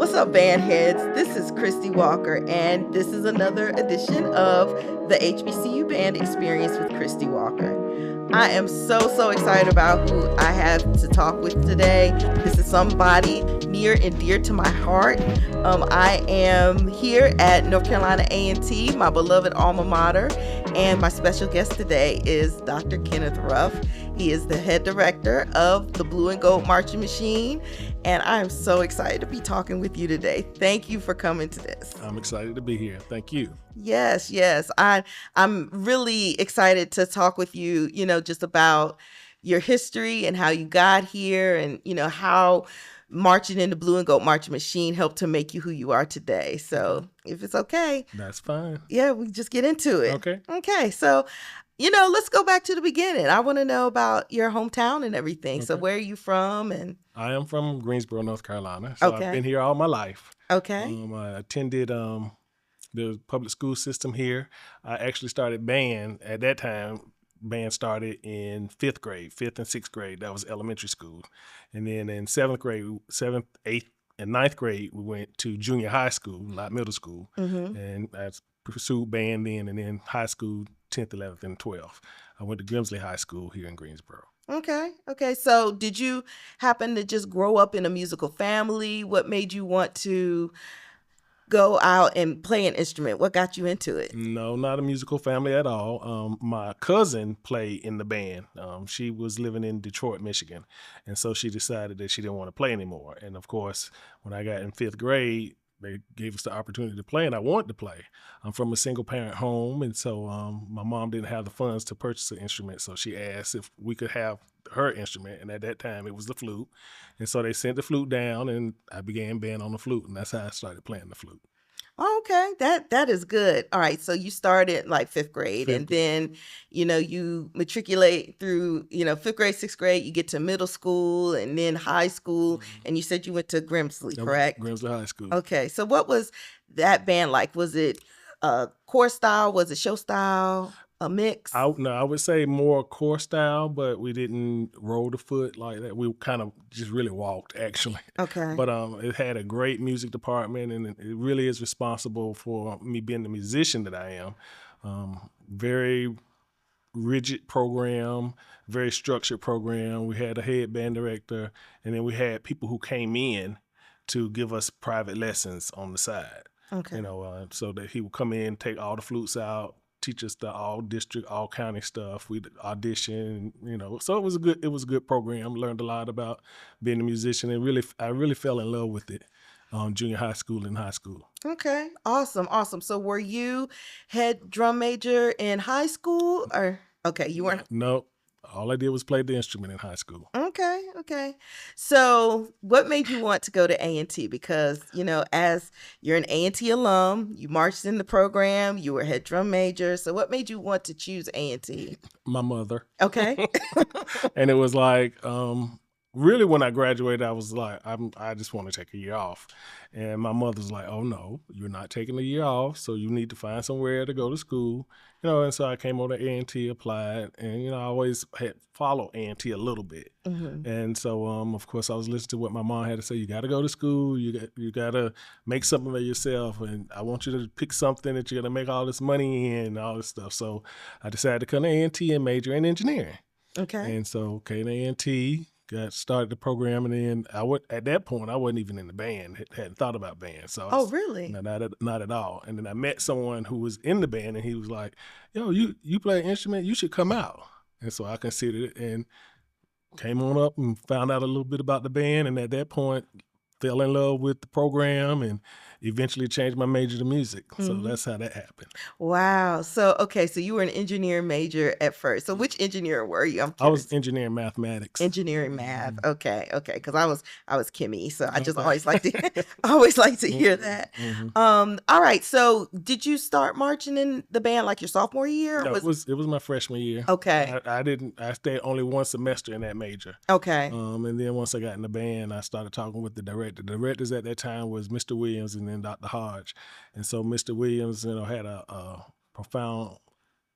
What's up, band heads? This is Christy Walker, and this is another edition of the HBCU Band Experience with Christy Walker. I am so excited about who I have to talk with today. This is somebody near and dear to my heart. I am here at North Carolina A&T, my beloved alma mater, and my special guest today is Dr. Kenneth Ruff. He is the head director of the Blue and Gold Marching Machine, and I am so excited to be talking with you today. Thank you for coming to this. I'm excited to be here. Thank you. Yes. I'm really excited to talk with you, just about your history and how you got here and, how marching in the Blue and Gold Marching Machine helped to make you who you are today. So if it's okay. That's fine. Yeah, we just get into it. Okay. So, let's go back to the beginning. I want to know about your hometown and everything. Okay. So where are you from? And I am from Greensboro, North Carolina. So Okay. I've been here all my life. Okay. I attended the public school system here. I actually started band at that time. Band started in fifth and sixth grade. That was elementary school. And then in seventh, eighth, and ninth grade, we went to junior high school, not middle school. Mm-hmm. And I pursued band then, and then high school, 10th, 11th, and 12th. I went to Grimsley High School here in Greensboro. Okay. So did you happen to just grow up in a musical family? What made you want to go out and play an instrument? What got you into it? No, not a musical family at all. My cousin played in the band. She was living in Detroit, Michigan. And so she decided that she didn't want to play anymore. And of course, when I got in fifth grade, they gave us the opportunity to play, and I wanted to play. I'm from a single-parent home, and so my mom didn't have the funds to purchase an instrument, so she asked if we could have her instrument, and at that time, it was the flute. And so they sent the flute down, and I began band on the flute, and that's how I started playing the flute. Okay, that is good. All right, so you started like fifth grade, and then you matriculate through fifth grade, sixth grade. You get to middle school, and then high school, and you said you went to Grimsley, correct? Grimsley High School. Okay, so what was that band like? Was it chorus style? Was it show style? A mix? I would say more core style, but we didn't roll the foot like that. We kind of just really walked, actually. Okay. But it had a great music department, and it really is responsible for me being the musician that I am. Very rigid program, very structured program. We had a head band director, and then we had people who came in to give us private lessons on the side. Okay. So that he would come in, take all the flutes out, teach us the all district, all county stuff. We'd audition, so it was a good program. Learned a lot about being a musician, and I really fell in love with it junior high school and high school. Okay. Awesome. So were you head drum major in high school, or okay, you weren't? No. All I did was play the instrument in high school. Okay. So what made you want to go to A&T? Because, as you're an A&T alum, you marched in the program, you were head drum major. So what made you want to choose A&T? My mother. Okay. And it was like, really when I graduated, I was like, I just want to take a year off. And my mother's like, oh no, you're not taking a year off. So you need to find somewhere to go to school. And so I came over to A&T, applied, and, I always had followed A&T a little bit. Mm-hmm. And so, of course, I was listening to what my mom had to say. You got to go to school. You got to make something of yourself. And I want you to pick something that you're going to make all this money in and all this stuff. So I decided to come to A&T and major in engineering. Okay. And so came to A&T, got started the program, and then at that point I wasn't even in the band, hadn't thought about band. So oh, really? Not at all. And then I met someone who was in the band, and he was like, "Yo, you play an instrument? You should come out." And so I considered it and came on up and found out a little bit about the band, and at that point fell in love with the program and eventually changed my major to music. Mm-hmm. So that's how that happened. Wow. So you were an engineering major at first. So which engineer were you? I was engineering mathematics. Engineering math. Okay. Because I was Kimmy. So I just always like to hear that. Mm-hmm. All right. So did you start marching in the band like your sophomore year? No, it was my freshman year. Okay. I stayed only one semester in that major. Okay. And then once I got in the band, I started talking with the director. The directors at that time was Mr. Williams and then Dr. Hodge. And so Mr. Williams, had a profound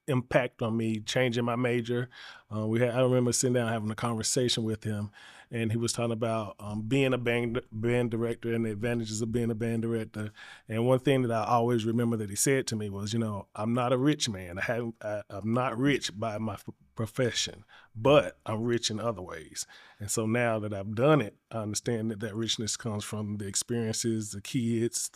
impact on me changing my major. I remember sitting down having a conversation with him, and he was talking about being a band director and the advantages of being a band director. And one thing that I always remember that he said to me was, I'm not a rich man. I'm not rich by my profession, but I'm rich in other ways. And so now that I've done it, I understand that richness comes from the experiences, the kids,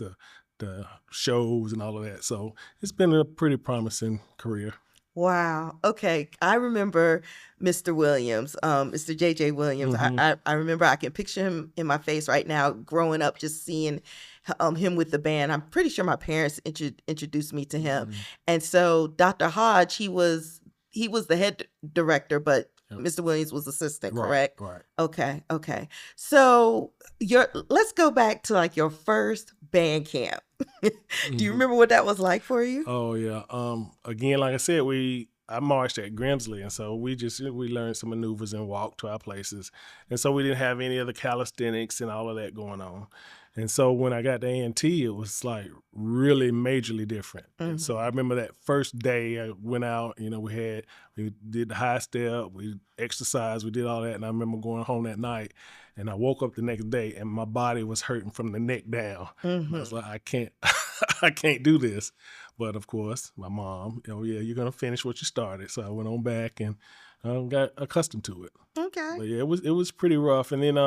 the shows, and all of that. So it's been a pretty promising career. Wow. Okay. I remember Mr. Williams, Mr. J.J. Williams. I remember, I can picture him in my face right now growing up, just seeing him with the band. I'm pretty sure my parents introduced me to him. And so Dr. Hodge, he was the head director, but Mr. Williams was assistant, correct? Right. Okay. So let's go back to like your first band camp. Do you remember what that was like for you? Oh yeah. Again, like I said, I marched at Grimsley, and so we learned some maneuvers and walked to our places, and so we didn't have any of the calisthenics and all of that going on. And so when I got to A&T, it was like really majorly different. And so I remember that first day I went out, we did the high step, we exercised, we did all that. And I remember going home that night, and I woke up the next day and my body was hurting from the neck down. I was like, I can't do this. But of course, my mom, you're going to finish what you started. So I went on back and got accustomed to it. Okay. But yeah, it was pretty rough. And then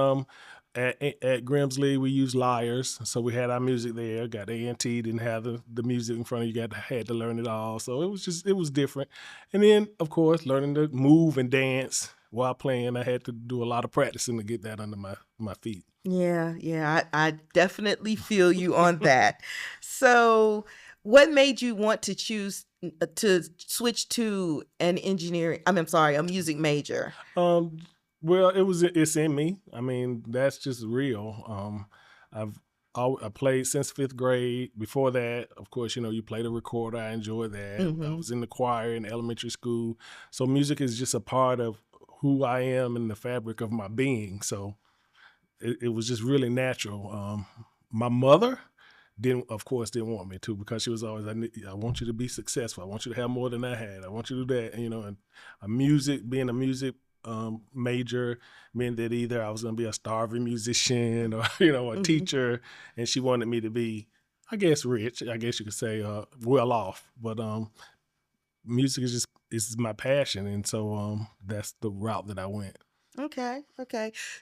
at Grimsley, we used lyres, so we had our music there. Got A&T, didn't have the music in front of you. Had to learn it all, so it was different. And then, of course, learning to move and dance while playing, I had to do a lot of practicing to get that under my feet. Yeah, I definitely feel you on that. So, what made you want to choose to switch to a music major? Well, it's in me. I mean, that's just real. I played since 5th grade. Before that, of course, you play the recorder. I enjoy that. I was in the choir in elementary school. So music is just a part of who I am and the fabric of my being. So it was just really natural. My mother didn't want me to, because she was always, I want you to be successful. I want you to have more than I had. I want you to do that. And being a music major meant that either I was going to be a starving musician or a teacher, and she wanted me to be, I guess, rich. I guess you could say well off. But music is my passion, and so that's the route that I went. Okay.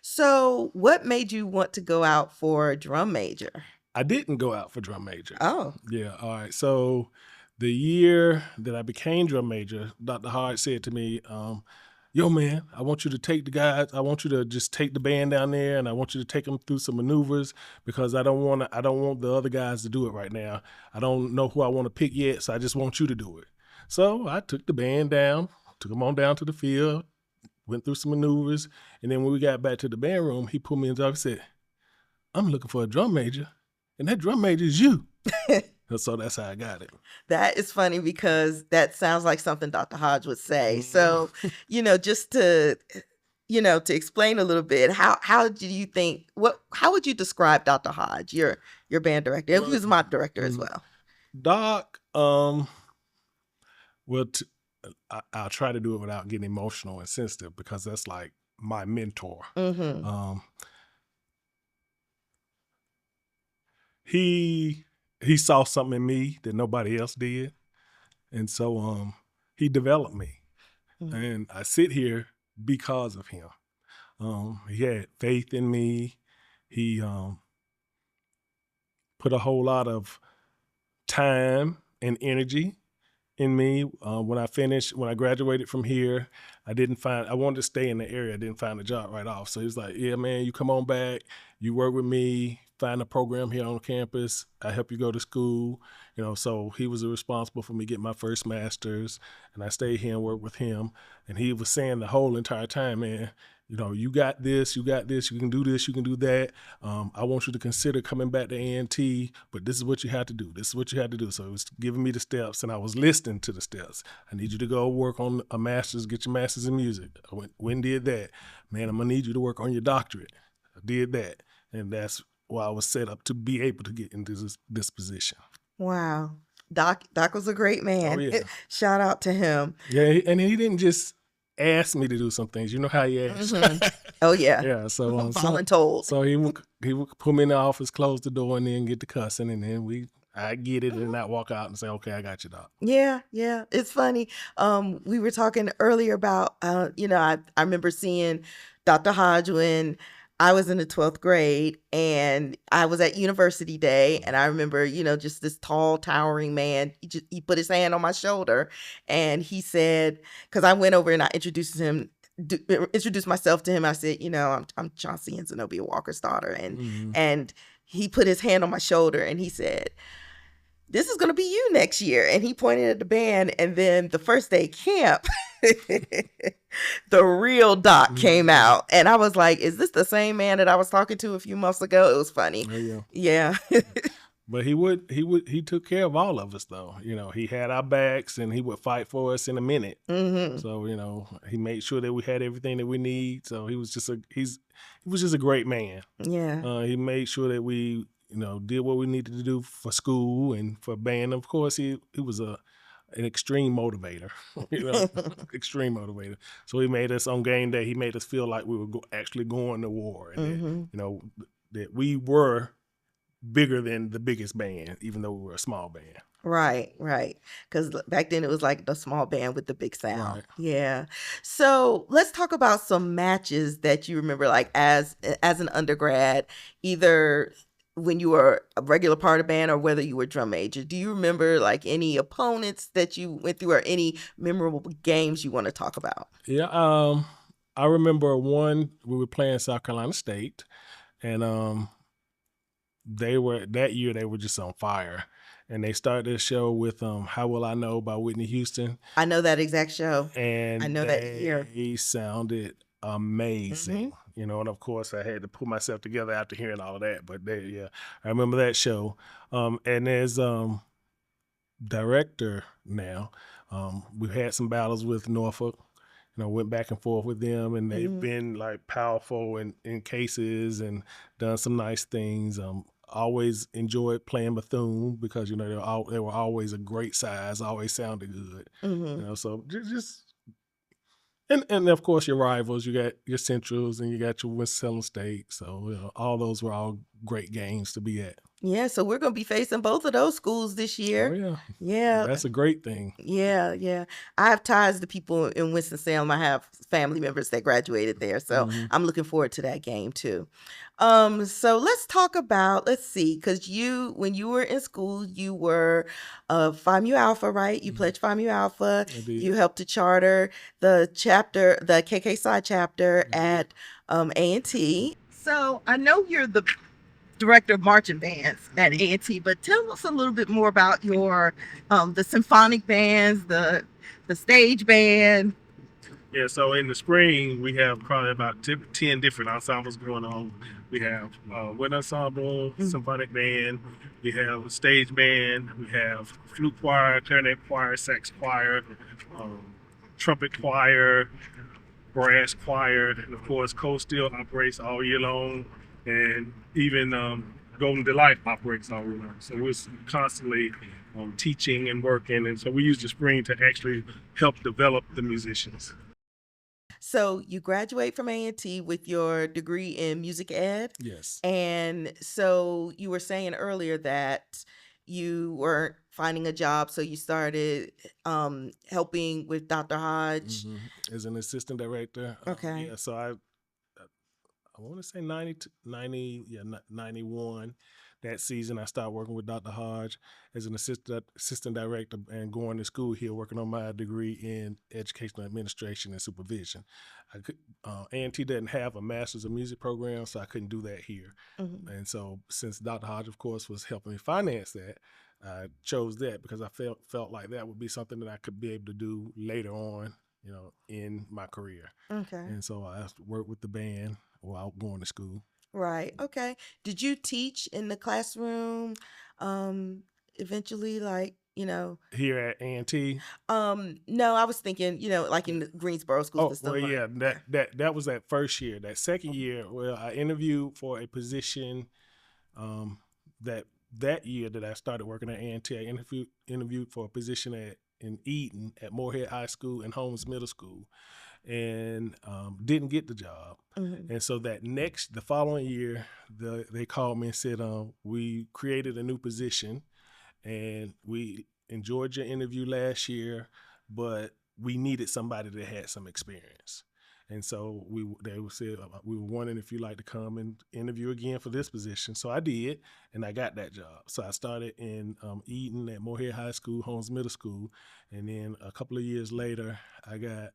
So what made you want to go out for drum major? I didn't go out for drum major. Oh. Yeah. All right. So the year that I became drum major, Dr. Hart said to me, yo, man, I want you to take the guys. I want you to just take the band down there, and I want you to take them through some maneuvers, because I don't want the other guys to do it right now. I don't know who I want to pick yet, so I just want you to do it. So I took the band down, took them on down to the field, went through some maneuvers, and then when we got back to the band room, he pulled me in the office and said, I'm looking for a drum major, and that drum major is you. So that's how I got it. That is funny, because that sounds like something Dr. Hodge would say. So, just to explain a little bit, how do you think, how would you describe Dr. Hodge, your band director? He was my director as well. Doc, I'll try to do it without getting emotional and sensitive, because that's like my mentor. He saw something in me that nobody else did, and so he developed me, and I sit here because of him. He had faith in me. He put a whole lot of time and energy in me. When I graduated from here, I wanted to stay in the area. I didn't find a job right off. So he was like, yeah, man, you come on back, you work with me, find a program here on campus, I help you go to school. So he was responsible for me getting my first master's, and I stayed here and worked with him. And he was saying the whole entire time, man, you got this, you can do this, you can do that. I want you to consider coming back to A&T, but this is what you have to do. This is what you have to do. So it was giving me the steps, and I was listening to the steps. I need you to go work on a master's, get your master's in music. I went and did that. Man, I'm going to need you to work on your doctorate. I did that. And that's why I was set up to be able to get into this position. Wow. Doc was a great man. Oh, yeah. Shout out to him. Yeah, and he didn't just asked me to do some things. You know how he asked? Oh yeah. Yeah. So Voluntold. so he would put me in the office, close the door, and then get to cussing, and then I get it, and I walk out and say, "Okay, I got you, doc." Yeah, yeah. It's funny. We were talking earlier about, I remember seeing Dr. Hodge when I was in the 12th grade and I was at university day. And I remember, just this tall, towering man, he put his hand on my shoulder and he said, because I went over and I introduced myself to him. I said, I'm Chauncey and Zenobia Walker's daughter. And he put his hand on my shoulder and he said, "This is going to be you next year." And he pointed at the band. And then the first day camp, the real Doc came out. And I was like, is this the same man that I was talking to a few months ago? It was funny. Oh, Yeah. But he took care of all of us though. He had our backs and he would fight for us in a minute. So, he made sure that we had everything that we need. So he was just a great man. Yeah. He made sure that we, did what we needed to do for school and for band. Of course, he was an extreme motivator, extreme motivator. So he made us on game day. He made us feel like we were actually going to war, and that, that we were bigger than the biggest band, even though we were a small band. Right. Because back then it was like the small band with the big sound. Right. Yeah. So let's talk about some matches that you remember, like as an undergrad, either when you were a regular part of band or whether you were drum major. Do you remember like any opponents that you went through or any memorable games you want to talk about? Yeah. I remember one, we were playing South Carolina State, and that year they were just on fire. And they started the show with "How Will I Know" by Whitney Houston. I know that exact show. And I know that year. They sounded amazing. And of course I had to put myself together after hearing all of that. But I remember that show. And there's director now. We've had some battles with Norfolk. Went back and forth with them, and they've been like powerful in cases and done some nice things. Always enjoyed playing Bethune because they were always a great size, always sounded good. So just and of course your rivals, you got your Centrals and you got your Winston-Salem State. So all those were all great games to be at. Yeah, so we're going to be facing both of those schools this year. Oh, yeah. Yeah. That's a great thing. Yeah. I have ties to people in Winston-Salem. I have family members that graduated there. So I'm looking forward to that game too. So let's see, because when you were in school, you were Phi Mu Alpha, right? You pledged Phi Mu Alpha. You helped to charter the KK Psi chapter at A&T. So I know you're the director of marching bands at A&T, but tell us a little bit more about your the symphonic bands, the stage band. Yeah, so in the spring we have probably about 10 different ensembles going on. We have wind ensemble, symphonic band, we have a stage band, we have flute choir, clarinet choir, sax choir, trumpet choir, brass choir, and of course Cold Steel operates all year long. And even Golden Delight operates all year long. So we're constantly teaching and working. And so we use the spring to actually help develop the musicians. So you graduate from A&T with your degree in music ed. Yes. And so you were saying earlier that you weren't finding a job, so you started helping with Dr. Hodge. As an assistant director. Okay. So I want to say 91. That season, I started working with Dr. Hodge as an assistant director and going to school here, working on my degree in educational administration and supervision. A&T didn't have a master's of music program, so I couldn't do that here. And so since Dr. Hodge, of course, was helping me finance that, I chose that because I felt like that would be something that I could be able to do later on, in my career. Okay. And so I worked with the band while going to school. Right. Okay. Did you teach in the classroom eventually, like, Here at A&T? No, I was thinking, like in the Greensboro schools and stuff. Well, yeah, that was that first year. That second year, well, I interviewed for a position that year that I started working at A&T. I interviewed for a position in Eden at Moorhead High School and Holmes Middle School. and didn't get the job. And so the following year, they called me and said, we created a new position, and we enjoyed your interview last year, but we needed somebody that had some experience. And so they said, we were wondering if you'd like to come and interview again for this position. So I did, and I got that job. So I started in Eden at Moorhead High School, Holmes Middle School. And then a couple of years later, I got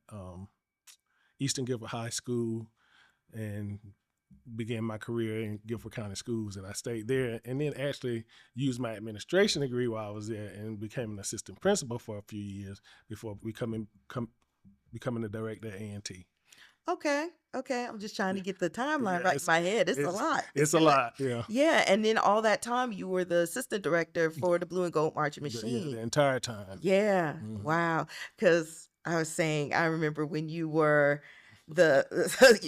Eastern Guilford High School and began my career in Guilford County Schools. And I stayed there and then actually used my administration degree while I was there and became an assistant principal for a few years before becoming the director at A&T. Okay. I'm just trying to get the timeline right in my head. It's a lot. It's a lot, yeah. Yeah, and then all that time you were the assistant director for the Blue and Gold Marching Machine. The entire time. Yeah, wow. Because I was saying, I remember when you were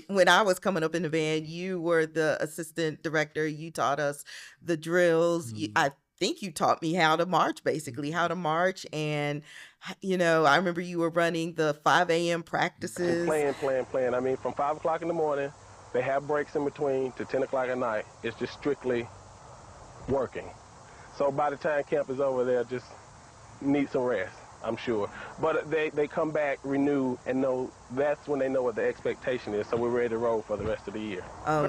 when I was coming up in the band, you were the assistant director. You taught us the drills. I think you taught me how to march, basically, how to march. And, I remember you were running the 5 a.m. practices. And playing. I mean, from 5 o'clock in the morning, they have breaks in between to 10 o'clock at night. It's just strictly working. So by the time camp is over, they'll just need some rest, I'm sure. But they come back renewed and know that's when they know what the expectation is. So we're ready to roll for the rest of the year.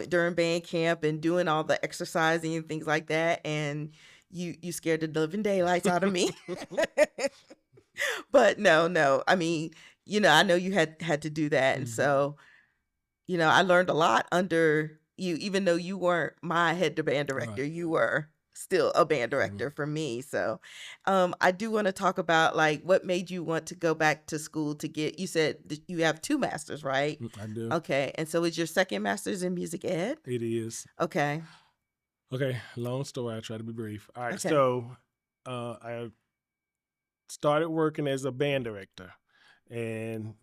During band camp and doing all the exercising and things like that. And you scared the living daylights out of me. But no. I mean, I know you had to do that. And so, I learned a lot under you, even though you weren't my head band director, you were still a band director for me. So I do want to talk about what made you want to go back to school to get, you said that you have 2 masters, right? I do. Okay. And so is your second master's in music ed? It is. Okay. Long story. I'll try to be brief. All right. Okay. So I started working as a band director and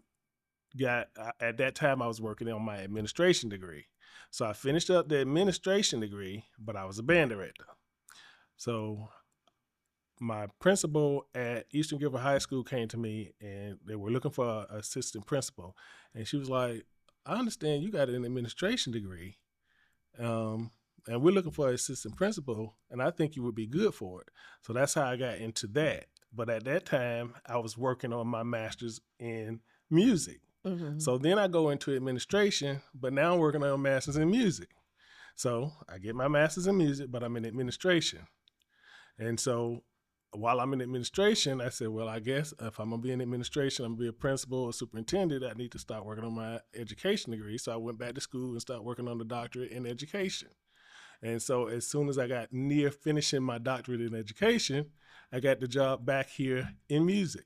at that time I was working on my administration degree. So I finished up the administration degree, but I was a band director. So my principal at Eastern Guilford High School came to me and they were looking for an assistant principal. And she was like, I understand you got an administration degree. And we're looking for an assistant principal, and I think you would be good for it. So that's how I got into that. But at that time, I was working on my master's in music. So then I go into administration, but now I'm working on a master's in music. So I get my master's in music, but I'm in administration. And so while I'm in administration, I said, well, I guess if I'm going to be in administration, I'm going to be a principal or superintendent, I need to start working on my education degree. So I went back to school and started working on the doctorate in education. And so as soon as I got near finishing my doctorate in education, I got the job back here in music.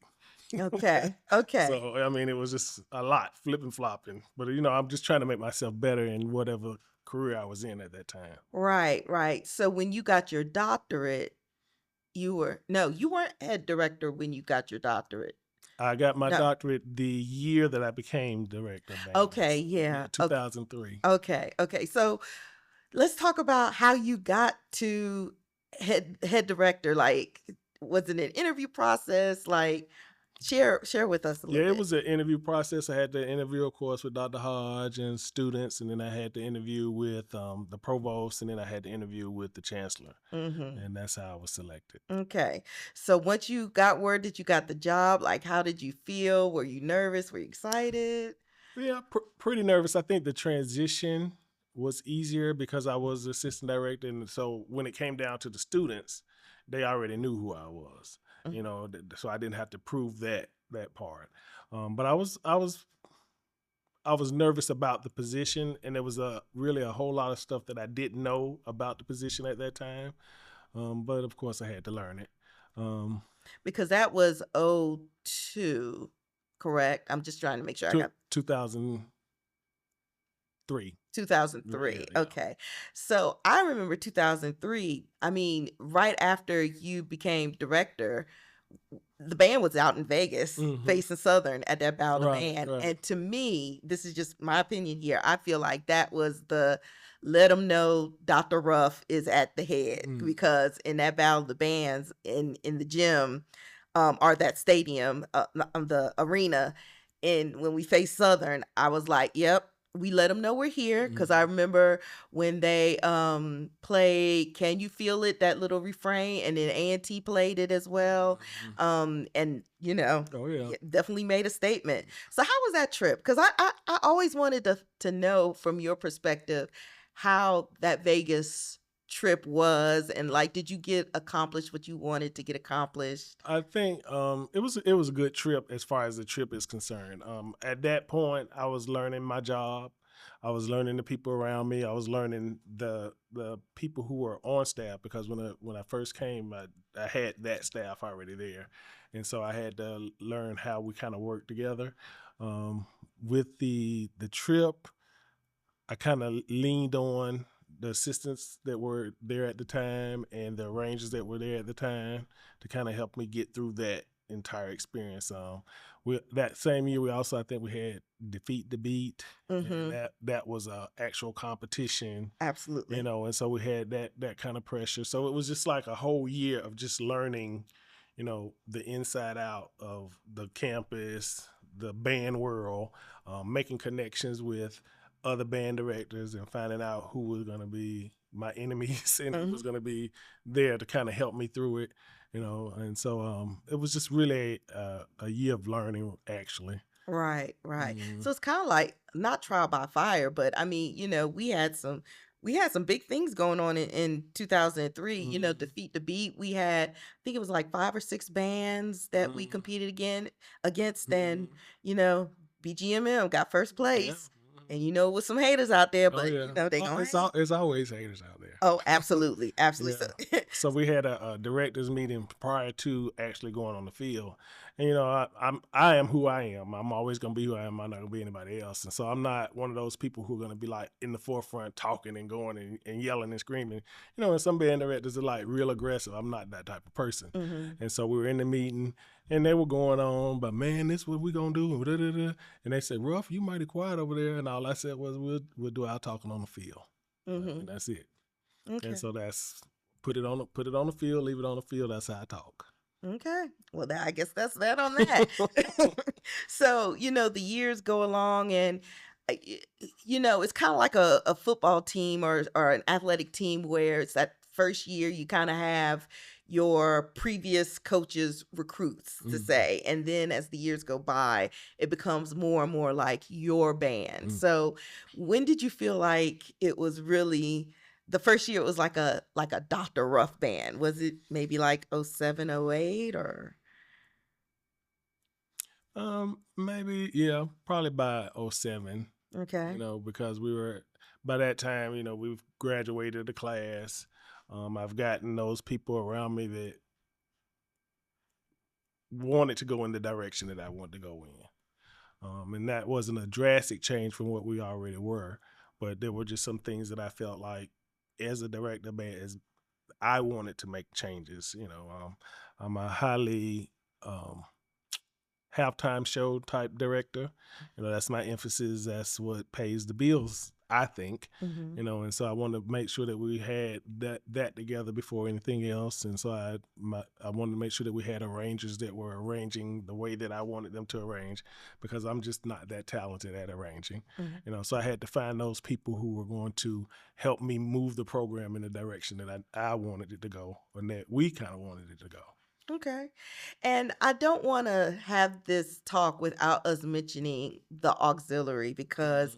Okay. So, I mean, it was just a lot, flipping, flopping. But, I'm just trying to make myself better in whatever career I was in at that time. Right. So when you got your doctorate, you weren't head director when you got your doctorate. I got my doctorate the year that I became director. Okay, yeah. 2003. Okay. So let's talk about how you got to head director. Was it an interview process? Share with us a little bit. Yeah, it was an interview process. I had to interview, of course, with Dr. Hodge and students, and then I had to interview with the provost, and then I had to interview with the chancellor, and that's how I was selected. Okay. So once you got word that you got the job, how did you feel? Were you nervous? Were you excited? Yeah, pretty nervous. I think the transition was easier because I was assistant director, and so when it came down to the students, they already knew who I was. So I didn't have to prove that part. But I was nervous about the position, and there was really a whole lot of stuff that I didn't know about the position at that time. But of course I had to learn it. Because that was 2002, correct? I'm just trying to make sure I got 2003. 2003. Yeah. Okay. So I remember 2003. I mean, right after you became director, the band was out in Vegas facing Southern at that Battle of the Band. Right. And to me, this is just my opinion here, I feel like that was the let them know Dr. Ruff is at the head, because in that Battle of the Bands in the gym or that stadium, the arena, And when we faced Southern, I was like, yep, we let them know we're here. Because I remember when they played Can You Feel It, that little refrain, and then A&T played it as well. And, you know, Oh, yeah. definitely made a statement. So how was that trip? Because I always wanted to know from your perspective how that Vegas trip was, and like, did you get accomplished what you wanted to get accomplished? I think it was a good trip as far as the trip is concerned. At that point, I was learning my job. I was learning the people around me. I was learning the people who were on staff, because when I first came, I had that staff already there, and so I had to learn how we kind of work together. With the trip, I kind of leaned on the assistants that were there at the time and the arrangers that were there at the time to kind of help me get through that entire experience. That same year, we also, I think we had Defeat the Beat, and that was a actual competition, Absolutely. you know, and so we had that kind of pressure. So it was just like a whole year of just learning, you know, the inside out of the campus, the band world, making connections with other band directors and finding out who was going to be my enemies and who was going to be there to kind of help me through it, you know. And so it was just really a year of learning, actually. Right. So it's kind of like not trial by fire, but I mean, you know, we had some big things going on in 2003. You know, Defeat the Beat. We had, I think it was like 5 or 6 bands that we competed against, and you know, BGMM got first place. And you know, with some haters out there, but you know, they gonna hate. It's always haters out there. Oh, absolutely. Absolutely. Yeah. So we had a directors meeting prior to actually going on the field, and you know, I am who I am. I'm always gonna be who I am. I'm not gonna be anybody else. And so I'm not one of those people who are gonna be like in the forefront talking and going and yelling and screaming. You know, and some band directors are like real aggressive. I'm not that type of person. And so we were in the meeting, and they were going on, but man, this is what we gonna do. And they said, Ruff, you mighty quiet over there. And all I said was, we'll do our talking on the field, and that's it. Okay. And so that's put it on the field, leave it on the field. That's how I talk. Okay. Well, I guess that's that on that. So, you know, the years go along, and you know, it's kind of like a football team or an athletic team, where it's that first year you kind of have your previous coaches recruits to say, and then as the years go by, it becomes more and more like your band. So when did you feel like it was really the first year? It was like a Dr. Ruff band? Was it maybe like 07, 08, or? Maybe, yeah, probably by 07. Okay. You know, because we were, by that time, you know, we've graduated the class. I've gotten those people around me that wanted to go in the direction that I wanted to go in. And that wasn't a drastic change from what we already were, but there were just some things that I felt like, as a director, as I wanted to make changes. You know, I'm a highly halftime show type director. You know, that's my emphasis. That's what pays the bills, I think. You know, and so I wanted to make sure that we had that together before anything else. And so I wanted to make sure that we had arrangers that were arranging the way that I wanted them to arrange, because I'm just not that talented at arranging. You know, so I had to find those people who were going to help me move the program in the direction that I wanted it to go, and that we kind of wanted it to go. Okay. And I don't want to have this talk without us mentioning the auxiliary, because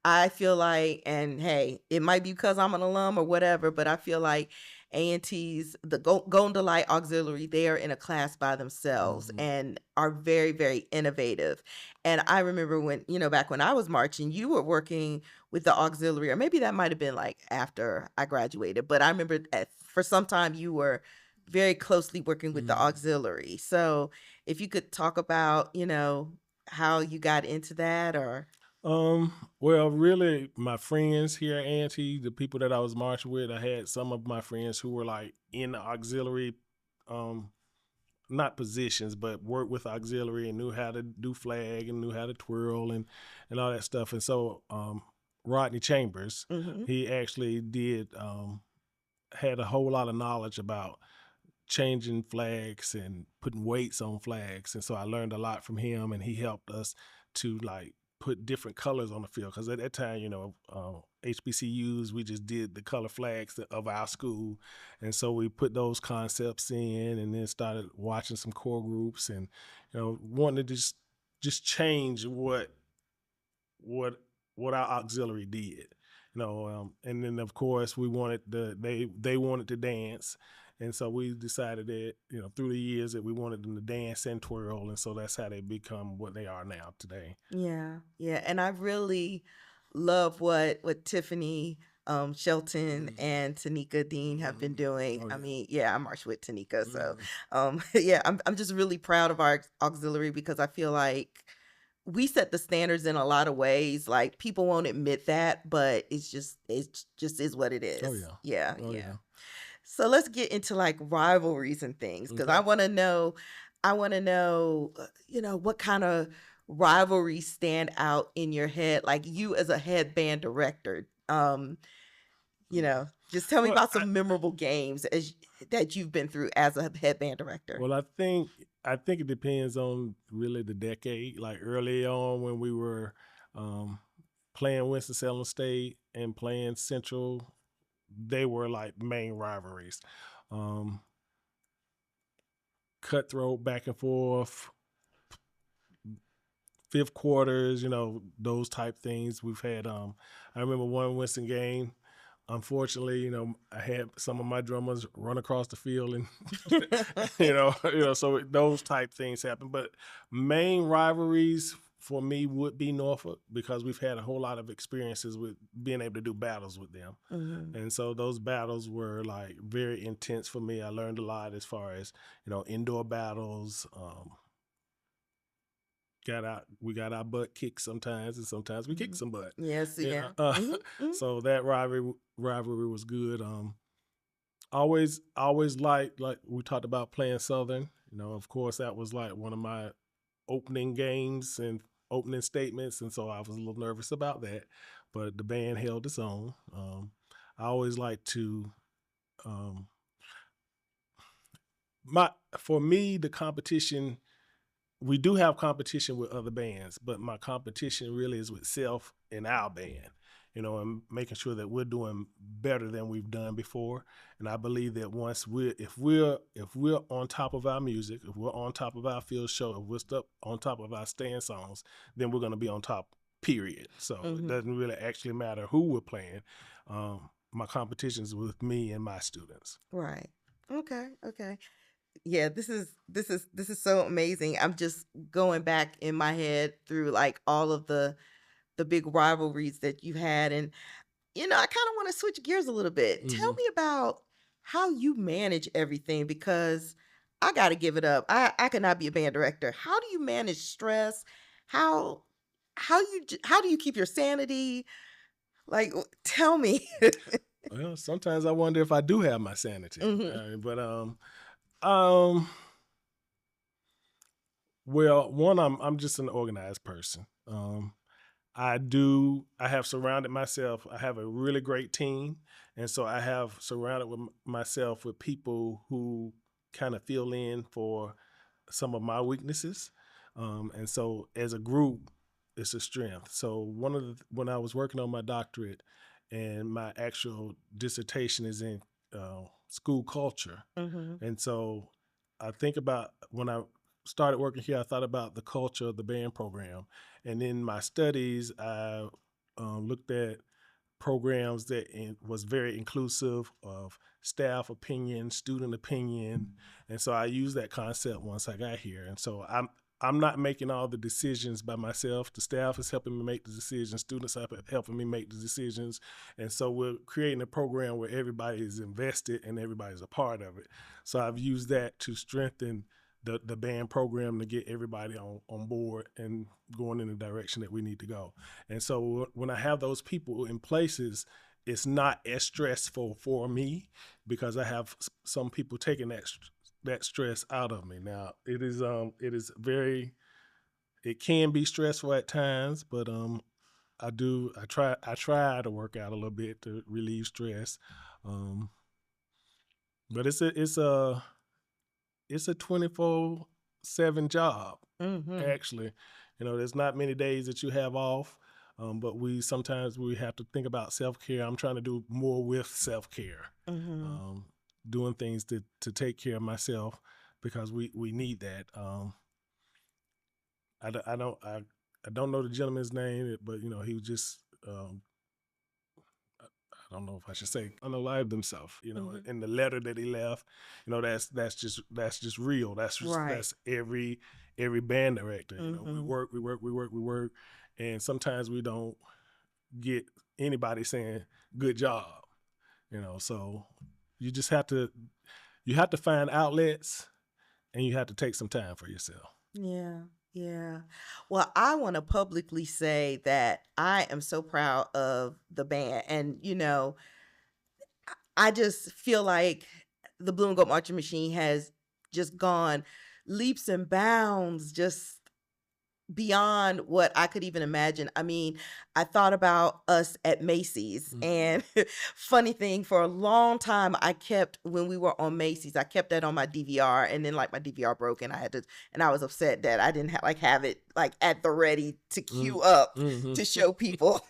I feel like, and hey, it might be because I'm an alum or whatever, but I feel like A&T's, the Golden Delight Auxiliary, they are in a class by themselves and are very, very innovative. And I remember when, you know, back when I was marching, you were working with the auxiliary, or maybe that might have been like after I graduated, but I remember for some time you were very closely working with the auxiliary. So if you could talk about, you know, how you got into that, or. Well, really, my friends here at A&T, the people that I was marching with, I had some of my friends who were like in the auxiliary, not positions, but worked with auxiliary and knew how to do flag and knew how to twirl and all that stuff. And so, Rodney Chambers, he actually had a whole lot of knowledge about changing flags and putting weights on flags. And so I learned a lot from him, and he helped us to like put different colors on the field. Because at that time, HBCUs, we just did the color flags of our school. And so we put those concepts in, and then started watching some core groups, and, wanting to just change what our auxiliary did. And then of course we wanted they wanted to dance. And so we decided that, through the years that we wanted them to dance and twirl. And so that's how they become what they are now today. Yeah. Yeah. And I really love what Tiffany Shelton and Tanika Dean have been doing. Oh, yeah. I mean, I march with Tanika. So I'm just really proud of our auxiliary, because I feel like we set the standards in a lot of ways. Like, people won't admit that, but it just is what it is. Oh, yeah. Yeah. Oh, yeah. yeah. So let's get into like rivalries and things, because Okay. I want to know, what kind of rivalries stand out in your head, like you as a head band director. Just tell me about some memorable games that you've been through as a head band director. Well, I think it depends on really the decade. Like early on when we were playing Winston-Salem State and playing Central, they were like main rivalries. Cutthroat, back and forth, fifth quarters, those type things. We've had, I remember one Winston game, unfortunately, I had some of my drummers run across the field, and, so those type things happen. But main rivalries for me would be Norfolk, because we've had a whole lot of experiences with being able to do battles with them. Mm-hmm. And so those battles were like very intense for me. I learned a lot as far as, indoor battles. We got our butt kicked sometimes, and sometimes we kicked some butt. Yes, yeah. Mm-hmm. So that rivalry was good. Always like we talked about playing Southern. Of course that was like one of my opening games and opening statements, and so I was a little nervous about that, but the band held its own. I always like to for me, the competition, we do have competition with other bands, but my competition really is with self and our band, and making sure that we're doing better than we've done before. And I believe that if we're on top of our music, if we're on top of our field show, if we're on top of our stand songs, then we're going to be on top, period. So It doesn't really actually matter who we're playing. My competition is with me and my students. Right. Okay. Yeah, this is so amazing. I'm just going back in my head through like all of the big rivalries that you had, and I kind of want to switch gears a little bit. Mm-hmm. Tell me about how you manage everything, because I got to give it up. I could not be a band director. How do you manage stress? How do you keep your sanity? Like, tell me. Well, sometimes I wonder if I do have my sanity. Mm-hmm. Well, one, I'm just an organized person. I have surrounded myself. I have a really great team. And so I have surrounded myself with people who kind of fill in for some of my weaknesses. And so as a group, it's a strength. So when I was working on my doctorate, and my actual dissertation is in school culture. Mm-hmm. And so I think about when I started working here, I thought about the culture of the band program. And in my studies, I looked at programs that was very inclusive of staff opinion, student opinion. And so I used that concept once I got here. And so I'm not making all the decisions by myself. The staff is helping me make the decisions. Students are helping me make the decisions. And so we're creating a program where everybody is invested and everybody's a part of it. So I've used that to strengthen the band program, to get everybody on board and going in the direction that we need to go. And so when I have those people in places, it's not as stressful for me, because I have some people taking that stress out of me. Now it can be stressful at times, but I try to work out a little bit to relieve stress. But it's a 24/7 job. Mm-hmm. Actually, there's not many days that you have off. But sometimes we have to think about self-care. I'm trying to do more with self-care, Mm-hmm. doing things to take care of myself because we need that. I don't know the gentleman's name, but he was just I don't know if I should say unalived himself. Mm-hmm. In the letter that he left, that's just real. Right. That's every band director. We Mm-hmm. work, and sometimes we don't get anybody saying good job. So you just have to find outlets, and you have to take some time for yourself. Yeah. Yeah. Well, I want to publicly say that I am so proud of the band. And, I just feel like the Blue and Gold Marching Machine has just gone leaps and bounds, just beyond what I could even imagine. I mean, I thought about us at Macy's, and funny thing, for a long time, when we were on Macy's, I kept that on my DVR, and then like my DVR broke, and I was upset that I didn't have it like at the ready to queue up to show people.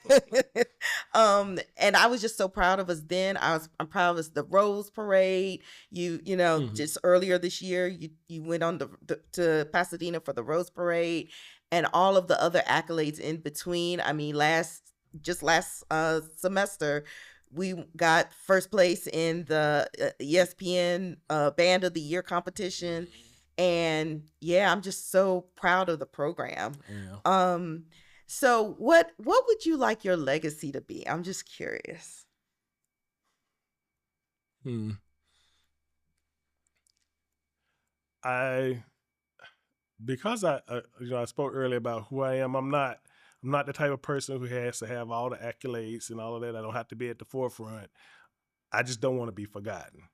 And I was just so proud of us then. I'm proud of us. The Rose Parade, just earlier this year, you went on to Pasadena for the Rose Parade, and all of the other accolades in between. I mean, last semester, we got first place in the ESPN Band of the Year competition. And yeah, I'm just so proud of the program. Yeah. So what would you like your legacy to be? I'm just curious. Because I spoke earlier about who I am. I'm not the type of person who has to have all the accolades and all of that. I don't have to be at the forefront. I just don't want to be forgotten,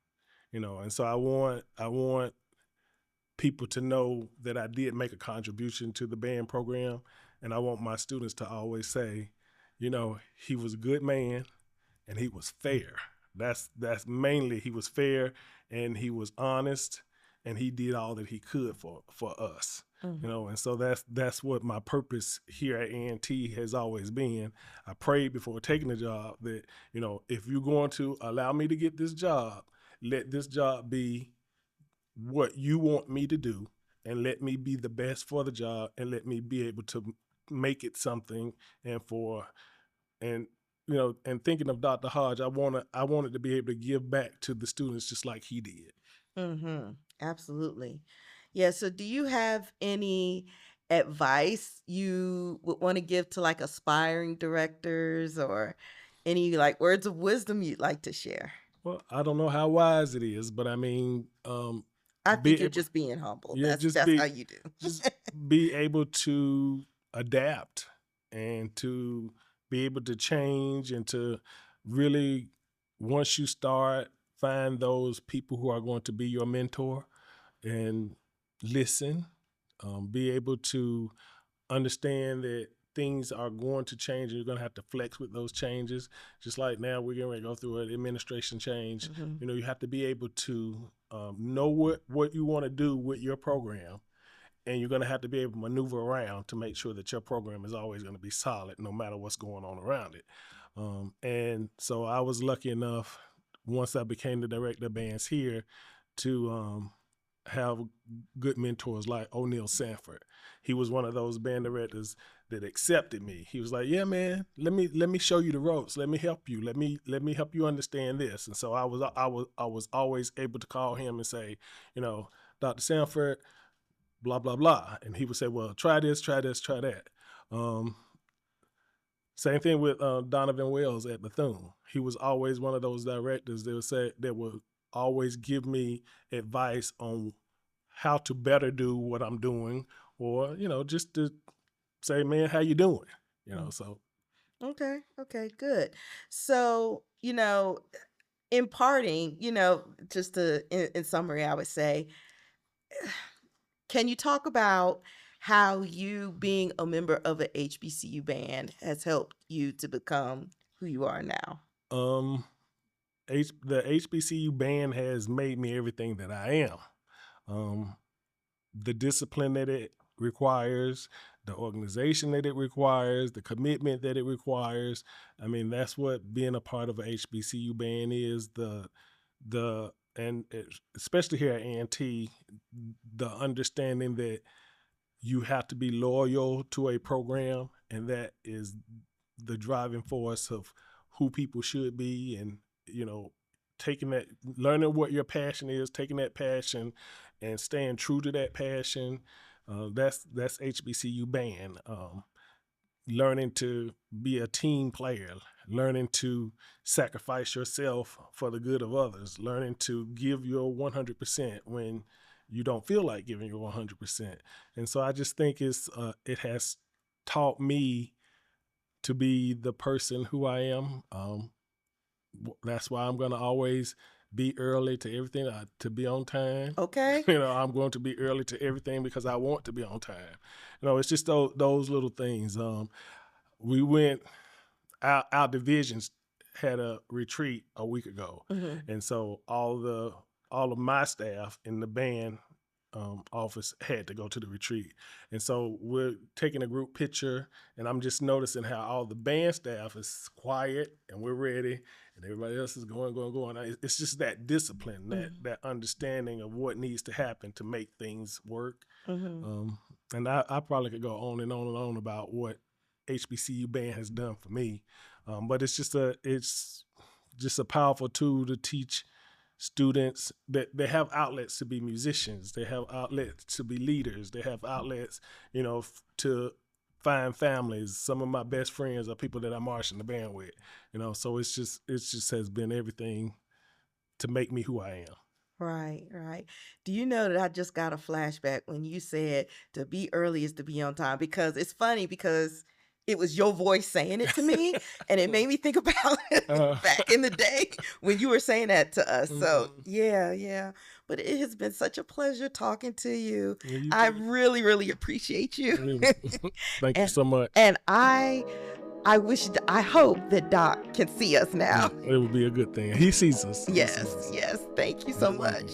and so I want people to know that I did make a contribution to the band program, and I want my students to always say, he was a good man and he was fair. That's mainly, he was fair and he was honest, and he did all that he could for us. And so that's what my purpose here at A&T has always been. I prayed before taking the job that, if you're going to allow me to get this job, let this job be what you want me to do, and let me be the best for the job, and let me be able to make it something. And thinking of Dr. Hodge, I wanted to be able to give back to the students just like he did. Mm-hmm. Absolutely. Yeah. So do you have any advice you would want to give to like aspiring directors, or any like words of wisdom you'd like to share? Well, I don't know how wise it is, but I mean, I think you're just being humble. Yeah, That's how you do. just be able to adapt, and to be able to change, and to really, once you start, find those people who are going to be your mentor, and listen, be able to understand that things are going to change, and you're going to have to flex with those changes. Just like now, we're going to go through an administration change. You have to be able to know what you want to do with your program, and you're going to have to be able to maneuver around to make sure that your program is always going to be solid no matter what's going on around it. And so I was lucky enough, once I became the director of bands here, to have good mentors like O'Neal Sanford. He was one of those band directors that accepted me. He was like, "Yeah, man, let me show you the ropes. Let me help you. Let me help you understand this." And so I was always able to call him and say, "Dr. Sanford, blah blah blah," and he would say, "Well, try this, try this, try that." Same thing with Donovan Wells at Bethune. He was always one of those directors that would always give me advice on how to better do what I'm doing, or just to say, "Man, how you doing?" So. Okay. Okay. Good. So, in parting, just in summary, I would say, can you talk about how you being a member of a HBCU band has helped you to become who you are now? The HBCU band has made me everything that I am. the discipline that it requires, the organization that it requires, the commitment that it requires. I mean, that's what being a part of a HBCU band is. Especially here at A&T, the understanding that you have to be loyal to a program, and that is the driving force of who people should be, and taking that, learning what your passion is, taking that passion and staying true to that passion. That's HBCU band. Learning to be a team player, learning to sacrifice yourself for the good of others, learning to give your 100% when you don't feel like giving your 100%. And so I just think it has taught me to be the person who I am. That's why I'm going to always be early to everything, to be on time. Okay. I'm going to be early to everything because I want to be on time. It's just those little things. We went, our divisions had a retreat a week ago. Mm-hmm. And so all of my staff in the band office had to go to the retreat. And so we're taking a group picture, and I'm just noticing how all the band staff is quiet and we're ready, and everybody else is going. It's just that discipline, that understanding of what needs to happen to make things work. Mm-hmm. And I probably could go on and on and on about what HBCU band has done for me. But it's just a powerful tool to teach students that they have outlets to be musicians, they have outlets to be leaders, they have outlets, to find families. Some of my best friends are people that I march in the band with, so it's just has been everything to make me who I am. Right. Do you know that I just got a flashback when you said to be early is to be on time? Because it's funny, because it was your voice saying it to me, and it made me think about back in the day when you were saying that to us. Mm-hmm. So yeah. But it has been such a pleasure talking to you. I really, really appreciate you. Thank you so much. And I hope that Doc can see us now. It would be a good thing. He sees us. Yes. Thank you so much.